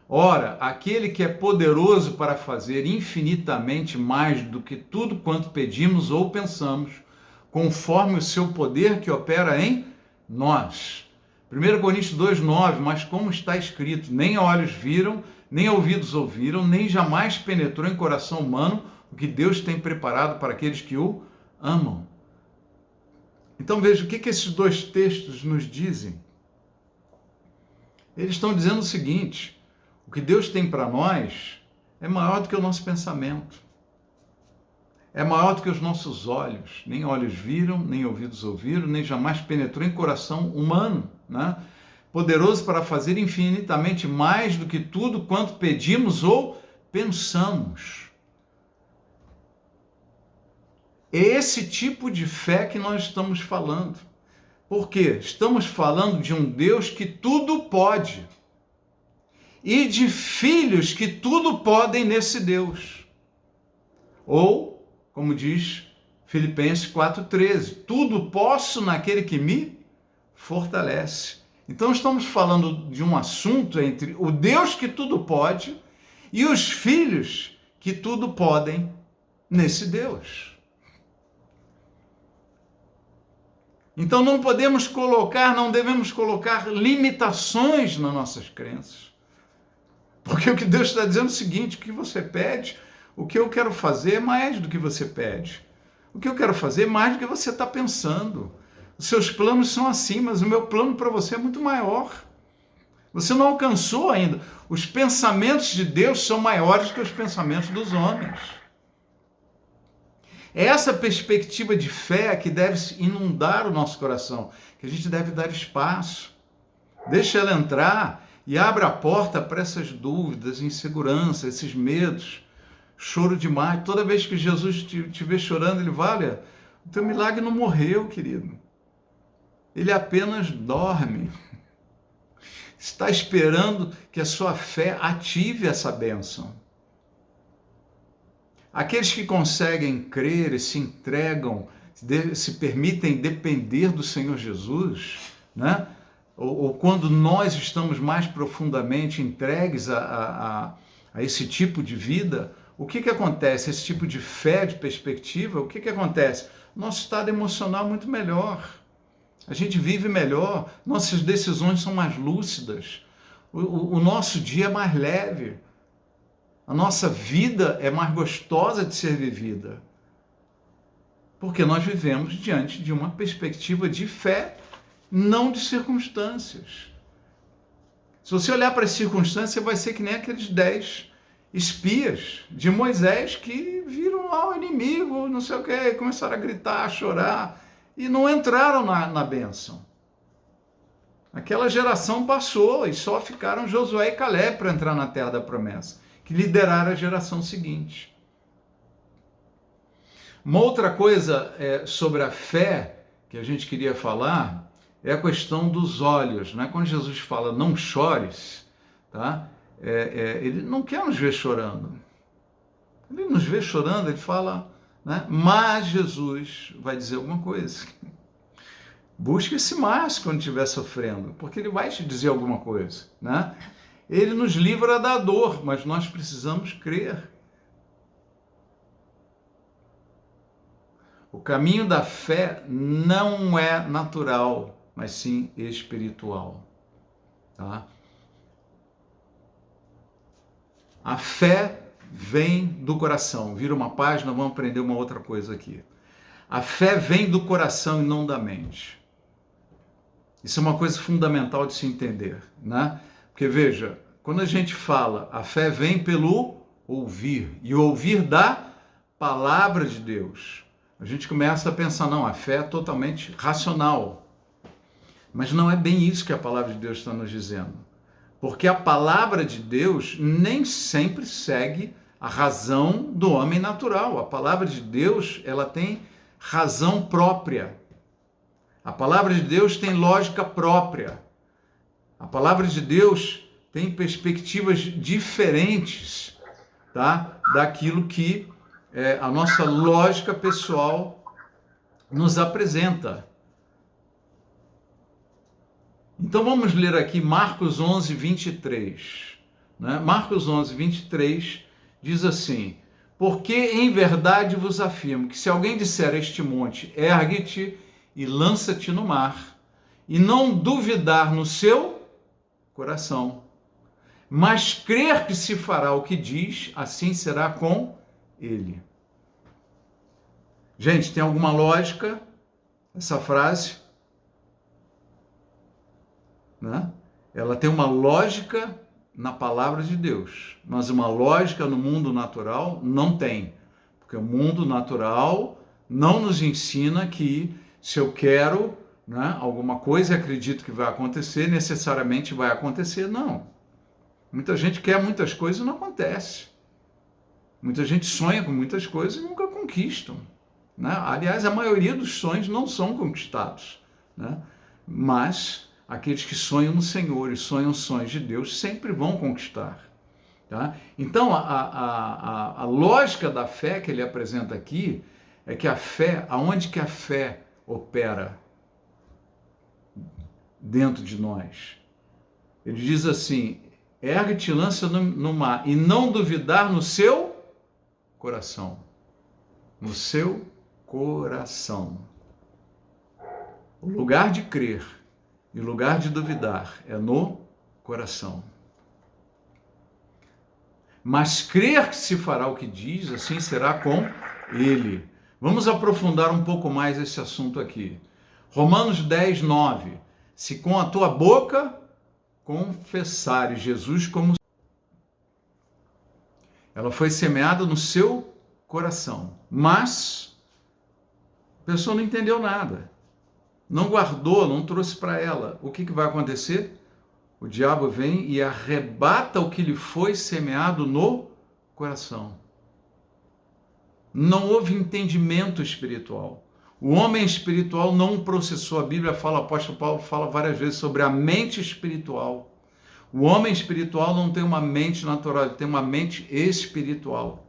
Ora, aquele que é poderoso para fazer infinitamente mais do que tudo quanto pedimos ou pensamos, conforme o seu poder que opera em nós. 1 Coríntios 2:9, mas como está escrito, nem olhos viram, nem ouvidos ouviram, nem jamais penetrou em coração humano o que Deus tem preparado para aqueles que o amam. Então veja, o que esses dois textos nos dizem? Eles estão dizendo o seguinte: o que Deus tem para nós é maior do que o nosso pensamento. É maior do que os nossos olhos. Nem olhos viram, nem ouvidos ouviram, nem jamais penetrou em coração humano, né? Poderoso para fazer infinitamente mais do que tudo quanto pedimos ou pensamos. É esse tipo de fé que nós estamos falando. Por quê? Estamos falando de um Deus que tudo pode. E de filhos que tudo podem nesse Deus. Ou, como diz Filipenses 4:13, tudo posso naquele que me fortalece. Então estamos falando de um assunto entre o Deus que tudo pode e os filhos que tudo podem nesse Deus. Então não devemos colocar limitações nas nossas crenças. Porque o que Deus está dizendo é o seguinte: o que você pede, o que eu quero fazer é mais do que você pede. O que eu quero fazer é mais do que você está pensando. Os seus planos são assim, mas o meu plano para você é muito maior. Você não alcançou ainda. Os pensamentos de Deus são maiores que os pensamentos dos homens. É essa perspectiva de fé que deve inundar o nosso coração, que a gente deve dar espaço. Deixa ela entrar e abra a porta para essas dúvidas, inseguranças, esses medos, choro demais. Toda vez que Jesus te vê chorando, ele vai: olha, o teu milagre não morreu, querido. Ele apenas dorme. Está esperando que a sua fé ative essa bênção. Aqueles que conseguem crer e se entregam se permitem depender do Senhor Jesus, né? Ou quando nós estamos mais profundamente entregues a esse tipo de vida, o que acontece? Esse tipo de fé, de perspectiva, o que acontece? Nosso estado emocional é muito melhor, a gente vive melhor, nossas decisões são mais lúcidas, o nosso dia é mais leve, a nossa vida é mais gostosa de ser vivida, porque nós vivemos diante de uma perspectiva de fé, não de circunstâncias. Se você olhar para as circunstâncias, você vai ser que nem aqueles 10 espias de Moisés que viram ao inimigo, não sei o que, começaram a gritar, a chorar e não entraram na bênção. Aquela geração passou e só ficaram Josué e Caleb para entrar na terra da promessa, que lideraram a geração seguinte. Uma outra coisa sobre a fé que a gente queria falar é a questão dos olhos, né? Quando Jesus fala não chores, tá? Ele não quer nos ver chorando. Ele nos vê chorando, ele fala, né? Mas Jesus vai dizer alguma coisa. Busque esse mas quando estiver sofrendo, porque ele vai te dizer alguma coisa, né? Ele nos livra da dor, mas nós precisamos crer. O caminho da fé não é natural, mas sim espiritual, tá? A fé vem do coração. Vira uma página, vamos aprender uma outra coisa aqui. A fé vem do coração e não da mente. Isso é uma coisa fundamental de se entender, né? Porque veja, quando a gente fala, a fé vem pelo ouvir, e o ouvir da palavra de Deus. A gente começa a pensar, não, a fé é totalmente racional. Mas não é bem isso que a palavra de Deus está nos dizendo. Porque a palavra de Deus nem sempre segue a razão do homem natural. A palavra de Deus, ela tem razão própria. A palavra de Deus tem lógica própria. A palavra de Deus tem perspectivas diferentes, tá? Daquilo que a nossa lógica pessoal nos apresenta. Então vamos ler aqui Marcos 11, 23. Né? Marcos 11, 23 diz assim: porque em verdade vos afirmo que se alguém disser a este monte, ergue-te e lança-te no mar, e não duvidar no seu coração, mas crer que se fará o que diz, assim será com ele. Gente, tem alguma lógica essa frase? Né? Ela tem uma lógica na palavra de Deus, mas uma lógica no mundo natural não tem, porque o mundo natural não nos ensina que se eu quero, né, alguma coisa e acredito que vai acontecer, necessariamente vai acontecer, não. Muita gente quer muitas coisas e não acontece. Muita gente sonha com muitas coisas e nunca conquistam. Né? Aliás, a maioria dos sonhos não são conquistados. Né? Mas aqueles que sonham no Senhor e sonham sonhos de Deus sempre vão conquistar. Tá? Então, a lógica da fé que ele apresenta aqui é que a fé, aonde que a fé opera dentro de nós? Ele diz assim: ergue-te e lança no mar, e não duvidar no seu coração. No seu coração. O lugar de crer e o lugar de duvidar é no coração. Mas crer que se fará o que diz, assim será com ele. Vamos aprofundar um pouco mais esse assunto aqui. Romanos 10, 9. Se com a tua boca confessares Jesus como... Ela foi semeada no seu coração, mas a pessoa não entendeu nada. Não guardou, não trouxe para ela. O que vai acontecer? O diabo vem e arrebata o que lhe foi semeado no coração. Não houve entendimento espiritual. O homem espiritual não processou. A Bíblia fala, o apóstolo Paulo fala várias vezes sobre a mente espiritual. O homem espiritual não tem uma mente natural, ele tem uma mente espiritual.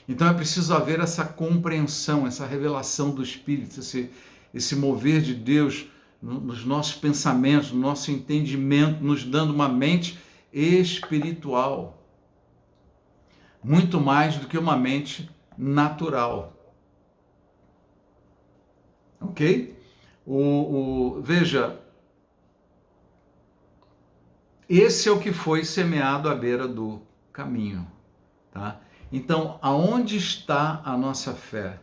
Então é preciso haver essa compreensão, essa revelação do Espírito, esse mover de Deus nos nossos pensamentos, no nosso entendimento, nos dando uma mente espiritual, muito mais do que uma mente natural. Ok? Veja, esse é o que foi semeado à beira do caminho, tá? Então, aonde está a nossa fé?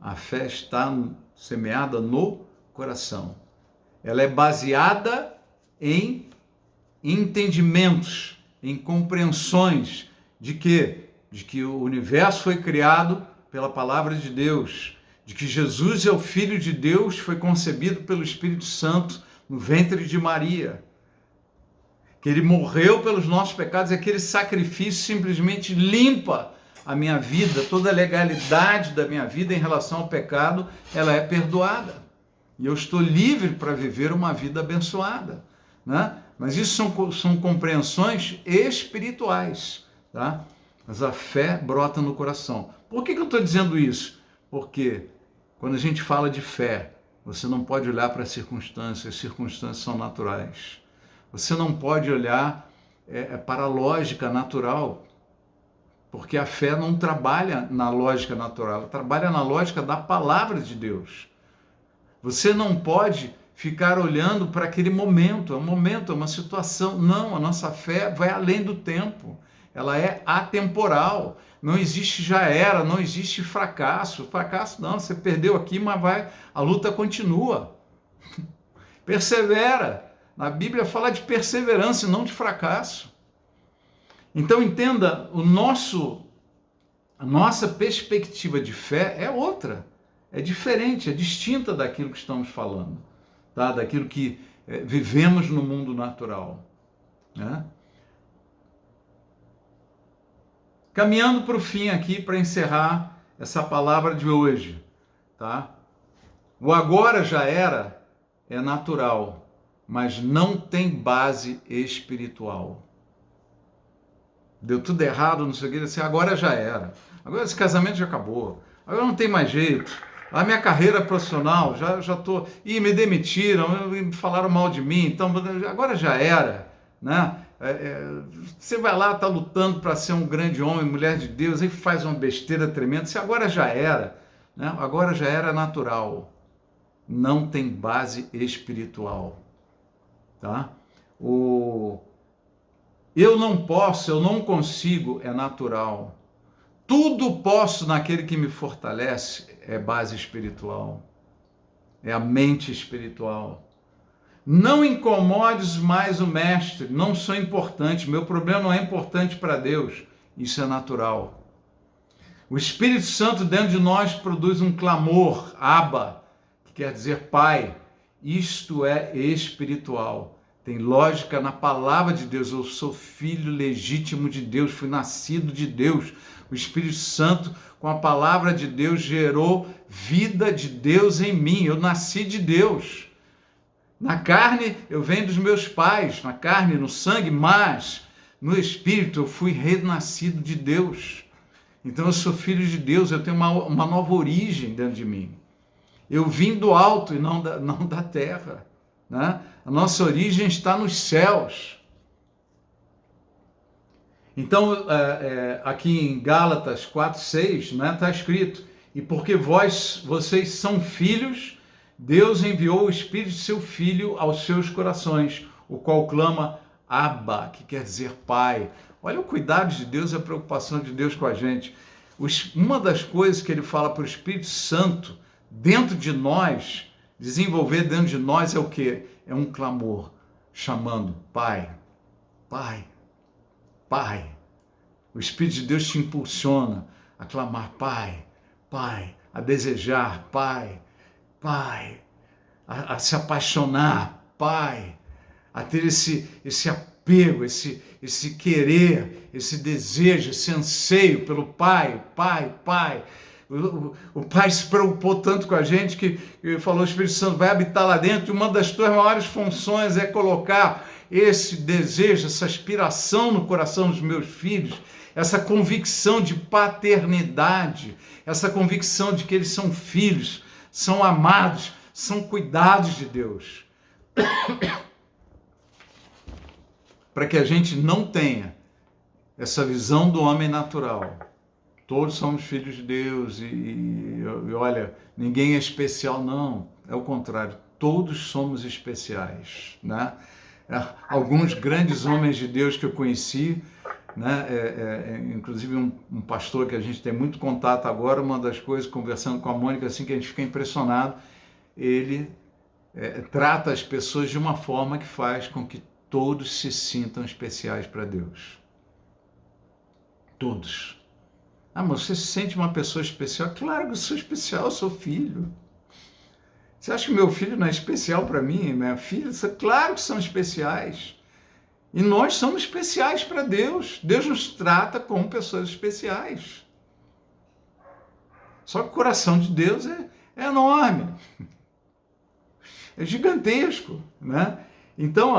A fé está semeada no coração. Ela é baseada em entendimentos, em compreensões de que o universo foi criado pela palavra de Deus, de que Jesus é o Filho de Deus, foi concebido pelo Espírito Santo no ventre de Maria, que ele morreu pelos nossos pecados, e aquele sacrifício simplesmente limpa a minha vida, toda a legalidade da minha vida em relação ao pecado, ela é perdoada. E eu estou livre para viver uma vida abençoada, né? Mas isso são compreensões espirituais, tá? Mas a fé brota no coração. Por que eu estou dizendo isso? Porque quando a gente fala de fé, você não pode olhar para as circunstâncias são naturais. Você não pode olhar para a lógica natural, porque a fé não trabalha na lógica natural, ela trabalha na lógica da palavra de Deus. Você não pode ficar olhando para aquele momento, é um momento, é uma situação. Não, a nossa fé vai além do tempo, ela é atemporal. Não existe já era, não existe fracasso. Fracasso não, você perdeu aqui, mas a luta continua. Persevera. Na Bíblia fala de perseverança e não de fracasso. Então entenda, a nossa perspectiva de fé é outra, é diferente, é distinta daquilo que estamos falando, tá? Daquilo que vivemos no mundo natural, né? Caminhando para o fim aqui, para encerrar essa palavra de hoje, tá? O agora já era é natural, mas não tem base espiritual. Deu tudo errado, não sei o que, assim, agora já era. Agora esse casamento já acabou. Agora não tem mais jeito. A minha carreira profissional, já estou... Ih, me demitiram, falaram mal de mim, então agora já era, né? Você vai lá, está lutando para ser um grande homem, mulher de Deus, aí faz uma besteira tremenda, você agora já era, né? Agora já era natural. Não tem base espiritual, tá? Eu não posso, eu não consigo, é natural. Tudo posso naquele que me fortalece, é base espiritual. É a mente espiritual. Não incomodes mais o mestre, não sou importante, meu problema não é importante para Deus, isso é natural. O Espírito Santo dentro de nós produz um clamor, Abba, que quer dizer Pai, isto é espiritual. Tem lógica na palavra de Deus. Eu sou filho legítimo de Deus, fui nascido de Deus. O Espírito Santo, com a palavra de Deus, gerou vida de Deus em mim. Eu nasci de Deus. Na carne, eu venho dos meus pais, na carne, no sangue, mas no Espírito eu fui renascido de Deus. Então eu sou filho de Deus, eu tenho uma nova origem dentro de mim. Eu vim do alto e não da terra, né? A nossa origem está nos céus. Então, aqui em Gálatas 4:6, né, está escrito: e porque vocês são filhos, Deus enviou o Espírito de seu Filho aos seus corações, o qual clama Abba, que quer dizer Pai. Olha o cuidado de Deus, a preocupação de Deus com a gente. Uma das coisas que ele fala para o Espírito Santo dentro de nós, desenvolver dentro de nós é o quê? É um clamor, chamando Pai, Pai, Pai. O Espírito de Deus te impulsiona a clamar Pai, Pai, a desejar Pai, Pai, a se apaixonar Pai, a ter esse apego, esse querer, esse desejo, esse anseio pelo Pai, Pai, Pai. O Pai se preocupou tanto com a gente que ele falou: o Espírito Santo vai habitar lá dentro, e uma das tuas maiores funções é colocar esse desejo, essa aspiração no coração dos meus filhos, essa convicção de paternidade, essa convicção de que eles são filhos, são amados, são cuidados de Deus. Para que a gente não tenha essa visão do homem natural. Todos somos filhos de Deus e olha, ninguém é especial, não. É o contrário, todos somos especiais, né? Alguns grandes homens de Deus que eu conheci, né? Inclusive um pastor que a gente tem muito contato agora, uma das coisas, conversando com a Mônica, assim, que a gente fica impressionado, ele trata as pessoas de uma forma que faz com que todos se sintam especiais para Deus. Todos. Ah, mas você se sente uma pessoa especial? Claro que eu sou especial, eu sou filho. Você acha que meu filho não é especial para mim? Minha filha? Claro que são especiais. E nós somos especiais para Deus. Deus nos trata como pessoas especiais. Só que o coração de Deus é enorme. É gigantesco, né? Então,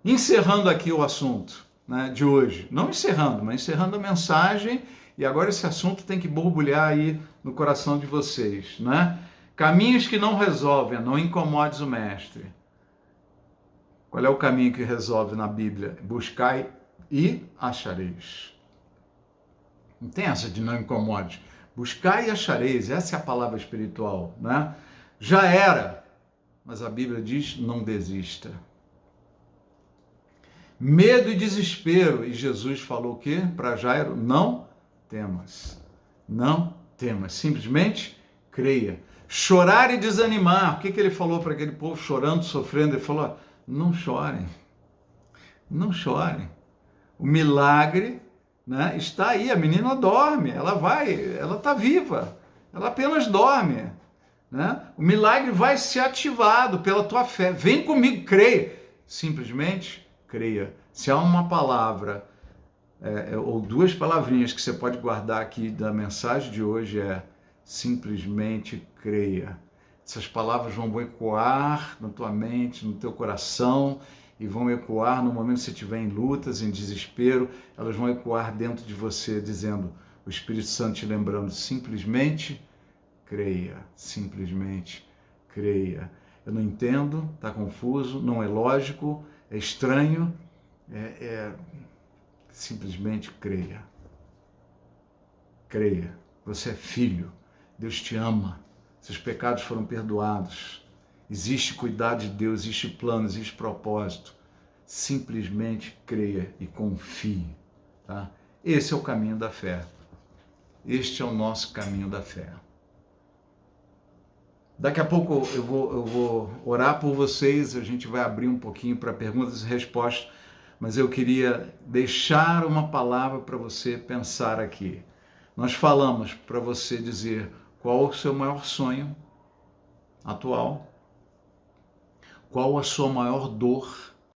encerrando aqui o assunto, né, de hoje, não encerrando, mas encerrando a mensagem, e agora esse assunto tem que borbulhar aí no coração de vocês, né? Caminhos que não resolvem, não incomodes o mestre. Qual é o caminho que resolve na Bíblia? Buscai e achareis. Não tem essa de não incomodes. Buscai e achareis, essa é a palavra espiritual, né? Já era, mas a Bíblia diz, não desista. Medo e desespero, e Jesus falou o quê? Para Jairo, não temas, não temas, simplesmente creia. Chorar e desanimar, o que ele falou para aquele povo chorando, sofrendo? Ele falou, não chorem, não chorem, o milagre, né, está aí, a menina dorme, ela está viva, ela apenas dorme, né? O milagre vai ser ativado pela tua fé, vem comigo, creia, simplesmente creia. Se há uma palavra, ou duas palavrinhas que você pode guardar aqui da mensagem de hoje, simplesmente creia. Essas palavras vão ecoar na tua mente, no teu coração, e vão ecoar no momento que você estiver em lutas, em desespero, elas vão ecoar dentro de você, dizendo, o Espírito Santo te lembrando, simplesmente creia, simplesmente creia. Eu não entendo, está confuso, não é lógico, é estranho, simplesmente creia. Creia, você é filho, Deus te ama, seus pecados foram perdoados, existe cuidado de Deus, existe plano, existe propósito. Simplesmente creia e confie, tá? Esse é o caminho da fé. Este é o nosso caminho da fé. Daqui a pouco eu vou orar por vocês, a gente vai abrir um pouquinho para perguntas e respostas, mas eu queria deixar uma palavra para você pensar aqui. Nós falamos para você dizer qual o seu maior sonho atual, qual a sua maior dor,